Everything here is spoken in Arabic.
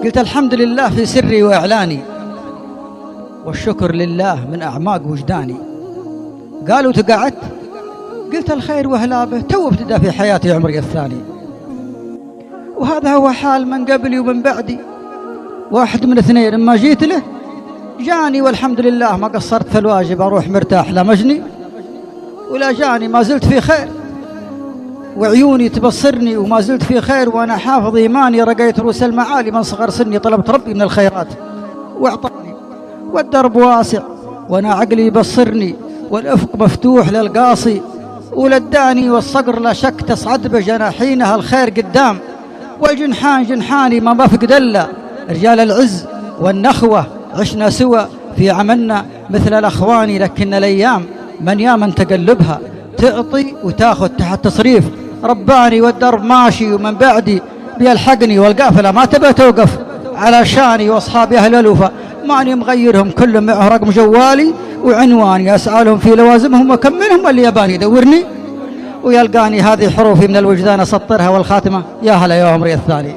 قلت الحمد لله في سري وإعلاني، والشكر لله من أعماق وجداني. قالوا تقعدت، قلت الخير وهلابه تو ابتدى في حياتي عمري الثاني. وهذا هو حال من قبلي ومن بعدي، واحد من اثنين، اما جيت له جاني والحمد لله ما قصرت في الواجب، اروح مرتاح لا مجني، ولا جاني ما زلت في خير وعيوني تبصرني، وما زلت في خير وانا حافظ ايماني. رقيت رؤوس المعالي من صغر سني، طلبت ربي من الخيرات واعطاني، والدرب واسع وانا عقلي يبصرني، والافق مفتوح للقاصي ولداني، والصقر لا شك تصعد بجناحينها الخير قدام، والجنحان جنحاني ما بفقد الا رجال العز والنخوه. عشنا سوا في عملنا مثل الاخوان، لكن الايام من يامن تقلبها تعطي وتاخذ تحت تصريف. رباني والدرب ماشي ومن بعدي بيلحقني، والقافله ما تبى توقف على شاني، واصحابي اهل الوفا ماني مغيرهم، كل معه رقم جوالي وعنواني، اسالهم في لوازمهم وكم منهم اللي يباني يدورني ويلقاني. هذه حروفي من الوجدان اسطرها، والخاتمه يا هلا يا عمري الثاني.